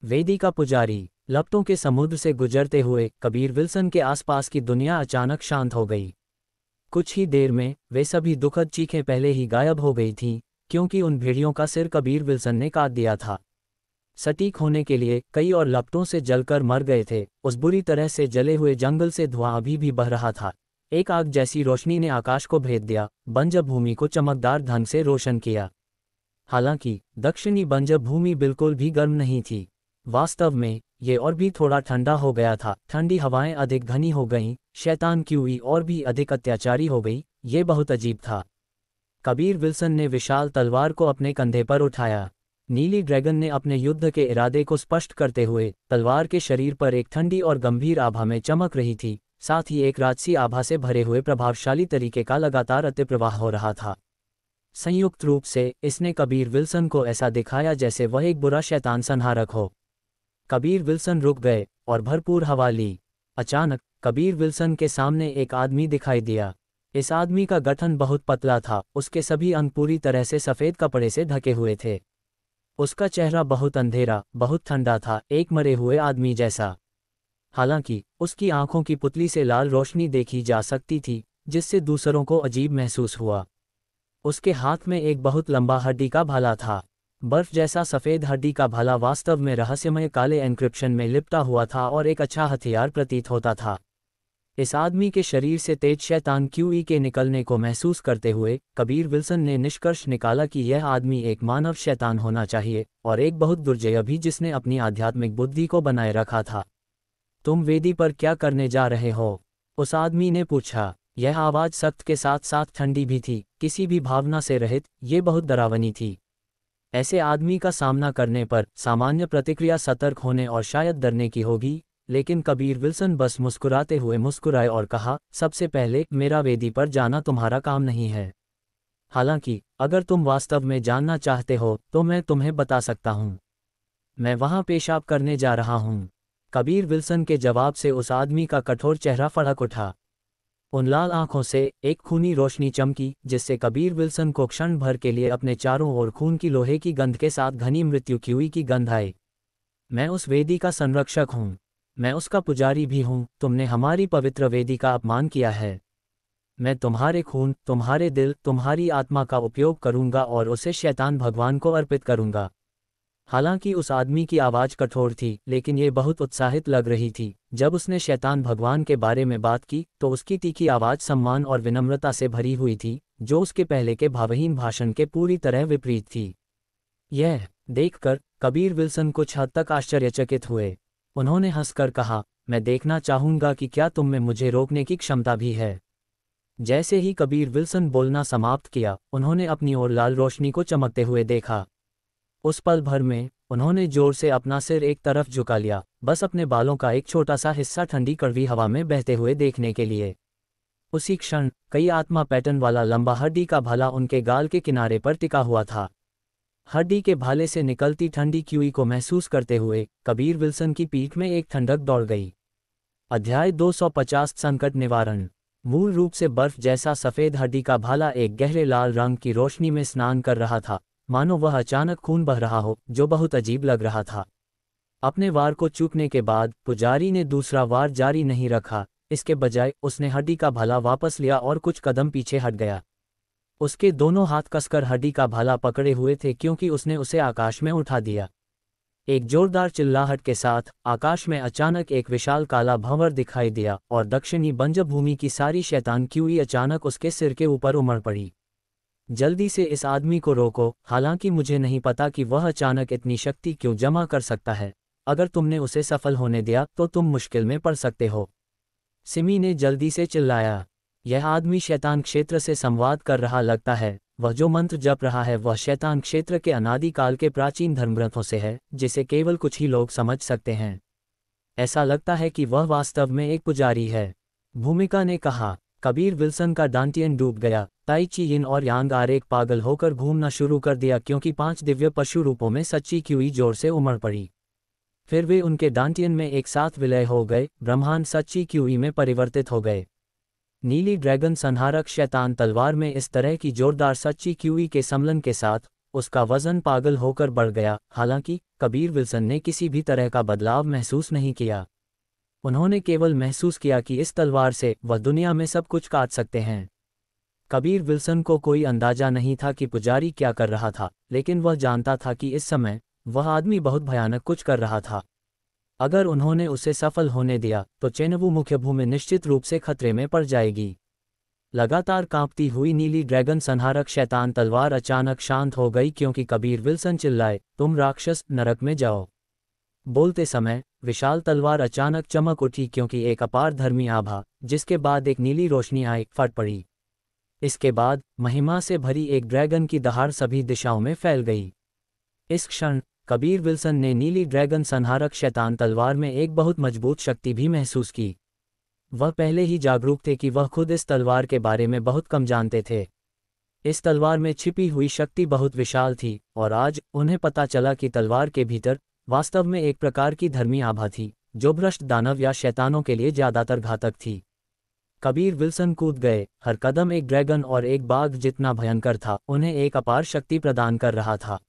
वेदिका पुजारी। लपटों के समुद्र से गुजरते हुए कबीर विल्सन के आसपास की दुनिया अचानक शांत हो गई। कुछ ही देर में वे सभी दुखद चीखें पहले ही गायब हो गई थीं, क्योंकि उन भेड़ियों का सिर कबीर विल्सन ने काट दिया था। सटीक होने के लिए कई और लपटों से जलकर मर गए थे। उस बुरी तरह से जले हुए जंगल से धुआं अभी भी बह रहा था। एक आग जैसी रोशनी ने आकाश को भेद दिया, बंजर भूमि को चमकदार ढंग से रोशन किया। हालांकि दक्षिणी बंजर भूमि बिल्कुल भी गर्म नहीं थी। वास्तव में ये और भी थोड़ा ठंडा हो गया था। ठंडी हवाएं अधिक घनी हो गईं, शैतान क्यूई और भी अधिक अत्याचारी हो गई। ये बहुत अजीब था। कबीर विल्सन ने विशाल तलवार को अपने कंधे पर उठाया। नीली ड्रैगन ने अपने युद्ध के इरादे को स्पष्ट करते हुए तलवार के शरीर पर एक ठंडी और गंभीर आभा में चमक रही थी, साथ ही एक राजसी आभा से भरे हुए प्रभावशाली तरीके का लगातार अतिप्रवाह हो रहा था। संयुक्त रूप से इसने कबीर विल्सन को ऐसा दिखाया जैसे वह एक बुरा शैतान संहारक हो। कबीर विल्सन रुक गए और भरपूर हवा ली। अचानक कबीर विल्सन के सामने एक आदमी दिखाई दिया। इस आदमी का गठन बहुत पतला था, उसके सभी अंग पूरी तरह से सफ़ेद कपड़े से ढके हुए थे। उसका चेहरा बहुत अंधेरा, बहुत ठंडा था, एक मरे हुए आदमी जैसा। हालांकि उसकी आंखों की पुतली से लाल रोशनी देखी जा सकती थी, जिससे दूसरों को अजीब महसूस हुआ। उसके हाथ में एक बहुत लंबा हड्डी का भाला था। बर्फ जैसा सफ़ेद हड्डी का भाला वास्तव में रहस्यमय काले एन्क्रिप्शन में लिपटा हुआ था और एक अच्छा हथियार प्रतीत होता था। इस आदमी के शरीर से तेज शैतान क्यूई के निकलने को महसूस करते हुए कबीर विल्सन ने निष्कर्ष निकाला कि यह आदमी एक मानव शैतान होना चाहिए, और एक बहुत दुर्जय भी जिसने अपनी आध्यात्मिक बुद्धि को बनाए रखा था। तुम वेदी पर क्या करने जा रहे हो? उस आदमी ने पूछा। यह आवाज़ सख्त के साथ साथ ठंडी भी थी, किसी भी भावना से रहित। ये बहुत डरावनी थी। ऐसे आदमी का सामना करने पर सामान्य प्रतिक्रिया सतर्क होने और शायद डरने की होगी, लेकिन कबीर विल्सन बस मुस्कुराते हुए मुस्कुराए और कहा, सबसे पहले मेरा वेदी पर जाना तुम्हारा काम नहीं है। हालांकि अगर तुम वास्तव में जानना चाहते हो तो मैं तुम्हें बता सकता हूँ। मैं वहाँ पेशाब करने जा रहा हूँ। कबीर विल्सन के जवाब से उस आदमी का कठोर चेहरा फड़क उठा। उन लाल आंखों से एक खूनी रोशनी चमकी, जिससे कबीर विल्सन को क्षण भर के लिए अपने चारों ओर खून की लोहे की गंध के साथ घनी मृत्यु क्यूई की गंध आई। मैं उस वेदी का संरक्षक हूँ। मैं उसका पुजारी भी हूँ। तुमने हमारी पवित्र वेदी का अपमान किया है। मैं तुम्हारे खून, तुम्हारे दिल, तुम्हारी आत्मा का उपयोग करूँगा और उसे शैतान भगवान को अर्पित करूँगा। हालांकि उस आदमी की आवाज़ कठोर थी, लेकिन ये बहुत उत्साहित लग रही थी। जब उसने शैतान भगवान के बारे में बात की तो उसकी तीखी आवाज़ सम्मान और विनम्रता से भरी हुई थी, जो उसके पहले के भावहीन भाषण के पूरी तरह विपरीत थी। यह देखकर कबीर विल्सन कुछ हद तक आश्चर्यचकित हुए। उन्होंने हंसकर कहा, मैं देखना चाहूँगा कि क्या तुम में मुझे रोकने की क्षमता भी है। जैसे ही कबीर विल्सन बोलना समाप्त किया, उन्होंने अपनी ओर लाल रोशनी को चमकते हुए देखा। उस पल भर में उन्होंने जोर से अपना सिर एक तरफ झुका लिया, बस अपने बालों का एक छोटा सा हिस्सा ठंडी कड़वी हवा में बहते हुए देखने के लिए। उसी क्षण कई आत्मा पैटर्न वाला लंबा हड्डी का भाला उनके गाल के किनारे पर टिका हुआ था। हड्डी के भाले से निकलती ठंडी क्यूई को महसूस करते हुए कबीर विल्सन की पीठ में एक ठंडक दौड़ गई। अध्याय 250 संकट निवारण। मूल रूप से बर्फ जैसा सफ़ेद हड्डी का भाला एक गहरे लाल रंग की रोशनी में स्नान कर रहा था, मानो वह अचानक खून बह रहा हो, जो बहुत अजीब लग रहा था। अपने वार को चूकने के बाद पुजारी ने दूसरा वार जारी नहीं रखा। इसके बजाय उसने हड्डी का भाला वापस लिया और कुछ कदम पीछे हट गया। उसके दोनों हाथ कसकर हड्डी का भाला पकड़े हुए थे, क्योंकि उसने उसे आकाश में उठा दिया। एक जोरदार चिल्लाहट के साथ आकाश में अचानक एक विशाल काला भंवर दिखाई दिया और दक्षिणी बंजर भूमि की सारी शैतान क्यूई अचानक उसके सिर के ऊपर उमड़ पड़ी। जल्दी से इस आदमी को रोको। हालांकि मुझे नहीं पता कि वह अचानक इतनी शक्ति क्यों जमा कर सकता है। अगर तुमने उसे सफल होने दिया तो तुम मुश्किल में पड़ सकते हो। सिमी ने जल्दी से चिल्लाया। यह आदमी शैतान क्षेत्र से संवाद कर रहा लगता है। वह जो मंत्र जप रहा है वह शैतान क्षेत्र के अनादिकाल के प्राचीन धर्मग्रंथों से है, जिसे केवल कुछ ही लोग समझ सकते हैं। ऐसा लगता है कि वह वास्तव में एक पुजारी है। भूमिका ने कहा। कबीर विल्सन का डांटियन डूब गया। ताई ची यिन और यांग आरेक पागल होकर घूमना शुरू कर दिया क्योंकि 5 दिव्य पशु रूपों में सच्ची क्यूई जोर से उमड़ पड़ी। फिर वे उनके डांटियन में एक साथ विलय हो गए, ब्रह्मांड सच्ची क्यूई में परिवर्तित हो गए। नीली ड्रैगन संहारक शैतान तलवार में इस तरह की जोरदार सच्ची क्यूई के सम्मिलन के साथ उसका वजन पागल होकर बढ़ गया। हालांकि कबीर विल्सन ने किसी भी तरह का बदलाव महसूस नहीं किया। उन्होंने केवल महसूस किया कि इस तलवार से वह दुनिया में सब कुछ काट सकते हैं। कबीर विल्सन को कोई अंदाजा नहीं था कि पुजारी क्या कर रहा था, लेकिन वह जानता था कि इस समय वह आदमी बहुत भयानक कुछ कर रहा था। अगर उन्होंने उसे सफल होने दिया तो चेनवू मुख्य भूमि निश्चित रूप से खतरे में पड़ जाएगी। लगातार कांपती हुई नीली ड्रैगन संहारक शैतान तलवार अचानक शांत हो गई क्योंकि कबीर विल्सन चिल्लाए, तुम राक्षस, नरक में जाओ। बोलते समय विशाल तलवार अचानक चमक उठी क्योंकि एक अपार धर्मी आभा, जिसके बाद एक नीली रोशनी आई, फट पड़ी। इसके बाद महिमा से भरी एक ड्रैगन की दहाड़ सभी दिशाओं में फैल गई। इस क्षण कबीर विल्सन ने नीली ड्रैगन संहारक शैतान तलवार में एक बहुत मजबूत शक्ति भी महसूस की। वह पहले ही जागरूक थे कि वह खुद इस तलवार के बारे में बहुत कम जानते थे। इस तलवार में छिपी हुई शक्ति बहुत विशाल थी और आज उन्हें पता चला कि तलवार के भीतर वास्तव में एक प्रकार की धर्मी आभा थी, जो भ्रष्ट दानव या शैतानों के लिए ज्यादातर घातक थी। कबीर विल्सन कूद गए। हर कदम एक ड्रैगन और एक बाघ जितना भयंकर था, उन्हें एक अपार शक्ति प्रदान कर रहा था।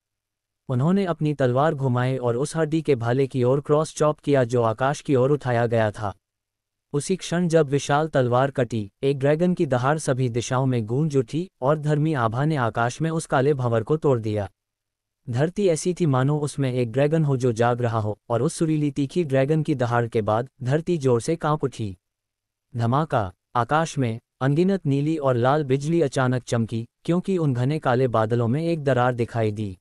उन्होंने अपनी तलवार घुमाई और उस हड्डी के भाले की ओर क्रॉस चॉप किया जो आकाश की ओर उठाया गया था। उसी क्षण जब विशाल तलवार कटी, एक ड्रैगन की दहाड़ सभी दिशाओं में गूंज उठी और धर्मी आभा ने आकाश में उस काले भंवर को तोड़ दिया। धरती ऐसी थी मानो उसमें एक ड्रैगन हो जो जाग रहा हो, और उस सुरीली तीखी ड्रैगन की दहाड़ के बाद धरती जोर से कांप उठी। धमाका! आकाश में अनगिनत नीली और लाल बिजली अचानक चमकी क्योंकि उन घने काले बादलों में एक दरार दिखाई दी।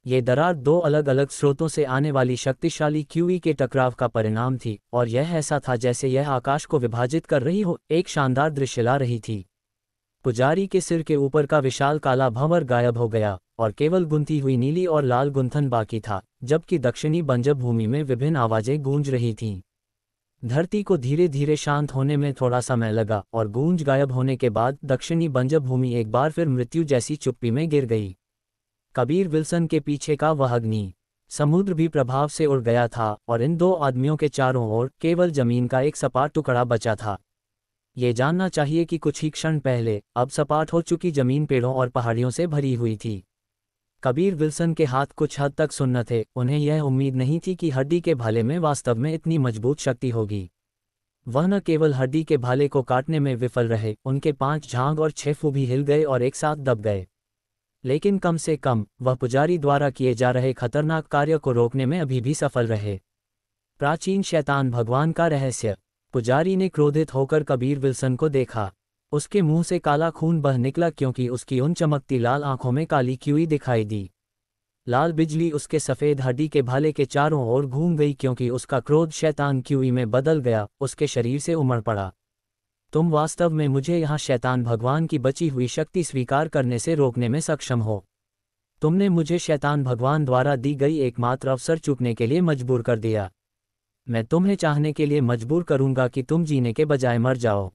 ये दरार 2 अलग अलग स्रोतों से आने वाली शक्तिशाली क्यूई के टकराव का परिणाम थी और यह ऐसा था जैसे यह आकाश को विभाजित कर रही हो, एक शानदार दृश्य ला रही थी। पुजारी के सिर के ऊपर का विशाल काला भंवर गायब हो गया और केवल गुंथी हुई नीली और लाल गुंथन बाकी था, जबकि दक्षिणी बंजर भूमि में विभिन्न आवाजें गूंज रही थीं। धरती को धीरे धीरे शांत होने में थोड़ा समय लगा और गूंज गायब होने के बाद दक्षिणी बंजर भूमि एक बार फिर मृत्यु जैसी चुप्पी में गिर गई। कबीर विल्सन के पीछे का वह अग्नि समुद्र भी प्रभाव से उड़ गया था और इन 2 आदमियों के चारों ओर केवल जमीन का एक सपाट टुकड़ा बचा था। ये जानना चाहिए कि कुछ ही क्षण पहले अब सपाट हो चुकी जमीन पेड़ों और पहाड़ियों से भरी हुई थी। कबीर विल्सन के हाथ कुछ हद तक सुन्न थे। उन्हें यह उम्मीद नहीं थी कि हड्डी के भाले में वास्तव में इतनी मजबूत शक्ति होगी। वह न केवल हड्डी के भाले को काटने में विफल रहे, उनके 5 झांग और 6 फू भी हिल गए और एक साथ दब गए। लेकिन कम से कम वह पुजारी द्वारा किए जा रहे खतरनाक कार्य को रोकने में अभी भी सफल रहे। प्राचीन शैतान भगवान का रहस्य। पुजारी ने क्रोधित होकर कबीर विल्सन को देखा। उसके मुंह से काला खून बह निकला क्योंकि उसकी उन चमकती लाल आंखों में काली क्यूई दिखाई दी। लाल बिजली उसके सफ़ेद हड्डी के भाले के चारों ओर घूम गई क्योंकि उसका क्रोध शैतान क्यूई में बदल गया, उसके शरीर से उमड़ पड़ा। तुम वास्तव में मुझे यहाँ शैतान भगवान की बची हुई शक्ति स्वीकार करने से रोकने में सक्षम हो। तुमने मुझे शैतान भगवान द्वारा दी गई एकमात्र अवसर चूकने के लिए मजबूर कर दिया। मैं तुम्हें चाहने के लिए मजबूर करूंगा कि तुम जीने के बजाय मर जाओ।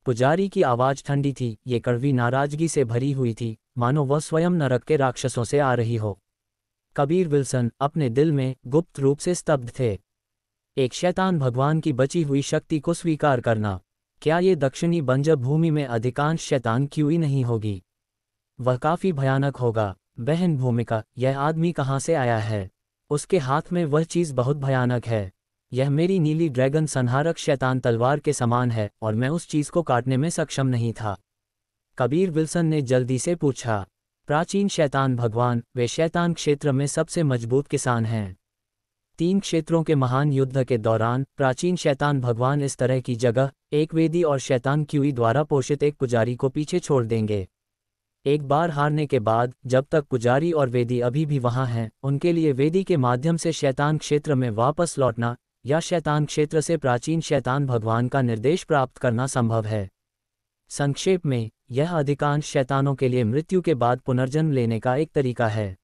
पुजारी की आवाज़ ठंडी थी, ये कड़वी नाराजगी से भरी हुई थी, मानो वह स्वयं नरक के राक्षसों से आ रही हो। कबीर विल्सन अपने दिल में गुप्त रूप से स्तब्ध थे। एक शैतान भगवान की बची हुई शक्ति को स्वीकार करना, क्या ये दक्षिणी बंजर भूमि में अधिकांश शैतान क्यूई नहीं होगी? वह काफी भयानक होगा। बहन भूमिका, यह आदमी कहाँ से आया है? उसके हाथ में वह चीज़ बहुत भयानक है। यह मेरी नीली ड्रैगन संहारक शैतान तलवार के समान है और मैं उस चीज़ को काटने में सक्षम नहीं था। कबीर विल्सन ने जल्दी से पूछा। प्राचीन शैतान भगवान, वे शैतान क्षेत्र में सबसे मजबूत किसान हैं। 3 क्षेत्रों के महान युद्ध के दौरान प्राचीन शैतान भगवान इस तरह की जगह एक वेदी और शैतान क्यूई द्वारा पोषित एक पुजारी को पीछे छोड़ देंगे। एक बार हारने के बाद जब तक पुजारी और वेदी अभी भी वहां हैं, उनके लिए वेदी के माध्यम से शैतान क्षेत्र में वापस लौटना या शैतान क्षेत्र से प्राचीन शैतान भगवान का निर्देश प्राप्त करना संभव है। संक्षेप में, यह अधिकांश शैतानों के लिए मृत्यु के बाद पुनर्जन्म लेने का एक तरीका है।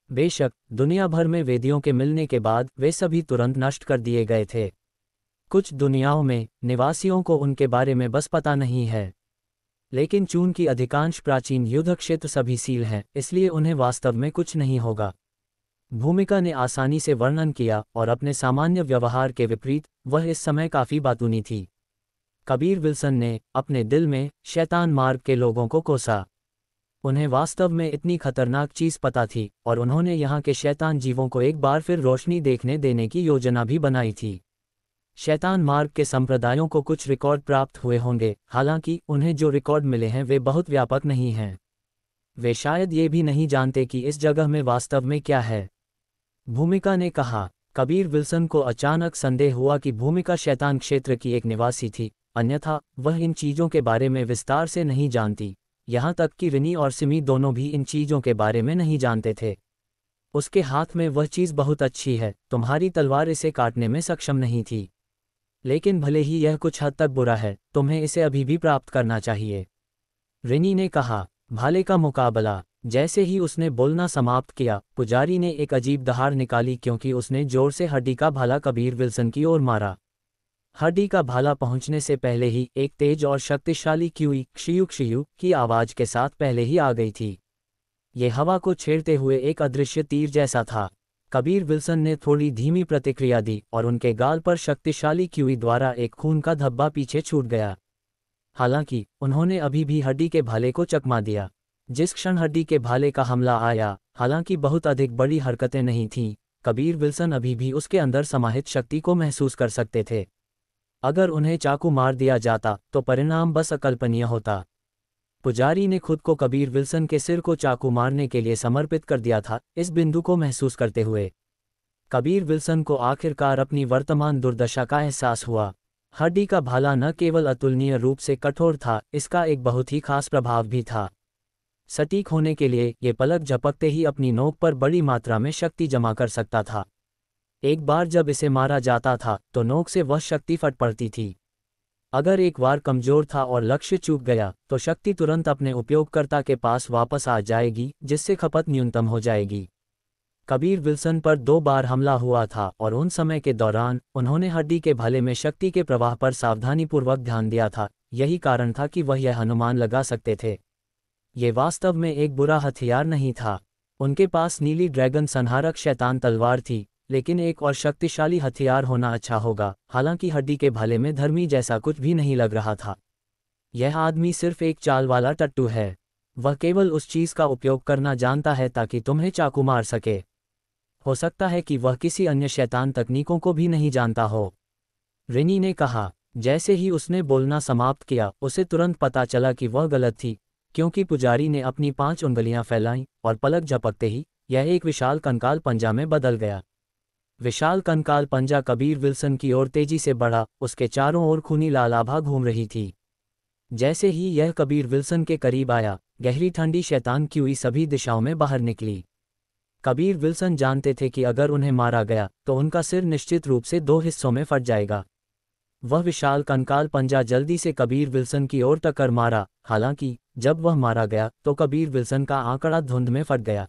बेशक दुनिया भर में वेदियों के मिलने के बाद वे सभी तुरंत नष्ट कर दिए गए थे। कुछ दुनियाओं में निवासियों को उनके बारे में बस पता नहीं है, लेकिन चून की अधिकांश प्राचीन युद्ध क्षेत्र सभी सील हैं, इसलिए उन्हें वास्तव में कुछ नहीं होगा। भूमिका ने आसानी से वर्णन किया, और अपने सामान्य व्यवहार के विपरीत वह इस समय काफ़ी बातूनी थी। कबीर विल्सन ने अपने दिल में शैतान मार्ग के लोगों को कोसा। उन्हें वास्तव में इतनी खतरनाक चीज़ पता थी, और उन्होंने यहाँ के शैतान जीवों को एक बार फिर रोशनी देखने देने की योजना भी बनाई थी। शैतान मार्ग के संप्रदायों को कुछ रिकॉर्ड प्राप्त हुए होंगे, हालांकि उन्हें जो रिकॉर्ड मिले हैं वे बहुत व्यापक नहीं हैं। वे शायद ये भी नहीं जानते कि इस जगह में वास्तव में क्या है। भूमिका ने कहा। कबीर विल्सन को अचानक संदेह हुआ कि भूमिका शैतान क्षेत्र की एक निवासी थी, अन्यथा वह इन चीज़ों के बारे में विस्तार से नहीं जानती। यहाँ तक कि रिनी और सिमी दोनों भी इन चीज़ों के बारे में नहीं जानते थे। उसके हाथ में वह चीज़ बहुत अच्छी है, तुम्हारी तलवार इसे काटने में सक्षम नहीं थी, लेकिन भले ही यह कुछ हद तक बुरा है, तुम्हें इसे अभी भी प्राप्त करना चाहिए। रिनी ने कहा। भाले का मुकाबला। जैसे ही उसने बोलना समाप्त किया, पुजारी ने एक अजीब दहाड़ निकाली, क्योंकि उसने जोर से हड्डी का भाला कबीर विल्सन की ओर मारा। हड्डी का भाला पहुंचने से पहले ही एक तेज और शक्तिशाली क्यूई क्षियु क्षियु की आवाज के साथ पहले ही आ गई थी। ये हवा को छेड़ते हुए एक अदृश्य तीर जैसा था। कबीर विल्सन ने थोड़ी धीमी प्रतिक्रिया दी, और उनके गाल पर शक्तिशाली क्यूई द्वारा एक खून का धब्बा पीछे छूट गया। हालांकि उन्होंने अभी भी हड्डी के भाले को चकमा दिया। जिस क्षण हड्डी के भाले का हमला आया, हालांकि बहुत अधिक बड़ी हरकतें नहीं थीं, कबीर विल्सन अभी भी उसके अंदर समाहित शक्ति को महसूस कर सकते थे। अगर उन्हें चाकू मार दिया जाता तो परिणाम बस अकल्पनीय होता। पुजारी ने खुद को कबीर विल्सन के सिर को चाकू मारने के लिए समर्पित कर दिया था, इस बिंदु को महसूस करते हुए। कबीर विल्सन को आखिरकार अपनी वर्तमान दुर्दशा का एहसास हुआ। हड्डी का भाला न केवल अतुलनीय रूप से कठोर था, इसका एक बहुत ही खास प्रभाव भी था। सटीक होने के लिए ये पलक झपकते ही अपनी नोक पर बड़ी मात्रा में शक्ति जमा कर सकता था। एक बार जब इसे मारा जाता था तो नोक से वह शक्ति फट पड़ती थी। अगर एक वार कमजोर था और लक्ष्य चूक गया तो शक्ति तुरंत अपने उपयोगकर्ता के पास वापस आ जाएगी, जिससे खपत न्यूनतम हो जाएगी। कबीर विल्सन पर 2 बार हमला हुआ था, और उन समय के दौरान उन्होंने हड्डी के भाले में शक्ति के प्रवाह पर सावधानीपूर्वक ध्यान दिया था। यही कारण था कि वह यह अनुमान लगा सकते थे। ये वास्तव में एक बुरा हथियार नहीं था। उनके पास नीली ड्रैगन संहारक शैतान तलवार थी, लेकिन एक और शक्तिशाली हथियार होना अच्छा होगा। हालांकि हड्डी के भाले में धर्मी जैसा कुछ भी नहीं लग रहा था। यह आदमी सिर्फ एक चाल वाला टट्टू है। वह केवल उस चीज़ का उपयोग करना जानता है ताकि तुम्हें चाकू मार सके। हो सकता है कि वह किसी अन्य शैतान तकनीकों को भी नहीं जानता हो। रिनी ने कहा। जैसे ही उसने बोलना समाप्त किया, उसे तुरंत पता चला कि वह गलत थी, क्योंकि पुजारी ने अपनी 5 उंगलियां फैलाईं, और पलक झपकते ही यह एक विशाल कंकाल पंजा में बदल गया। विशाल कंकाल पंजा कबीर विल्सन की ओर तेजी से बढ़ा, उसके चारों ओर खूनी लाल आभा घूम रही थी। जैसे ही यह कबीर विल्सन के करीब आया, गहरी ठंडी शैतान क्यूई सभी दिशाओं में बाहर निकली। कबीर विल्सन जानते थे कि अगर उन्हें मारा गया तो उनका सिर निश्चित रूप से 2 हिस्सों में फट जाएगा। वह विशाल कंकाल पंजा जल्दी से कबीर विल्सन की ओर टक्कर मारा। हालांकि जब वह मारा गया तो कबीर विल्सन का आंकड़ा धुंध में फट गया।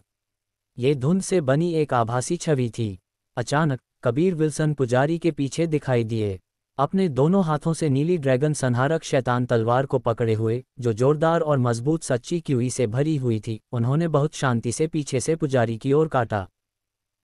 ये धुंध से बनी एक आभासी छवि थी। अचानक कबीर विल्सन पुजारी के पीछे दिखाई दिए, अपने दोनों हाथों से नीली ड्रैगन संहारक शैतान तलवार को पकड़े हुए, जो जोरदार और मजबूत सच्ची क्यूई से भरी हुई थी। उन्होंने बहुत शांति से पीछे से पुजारी की ओर काटा।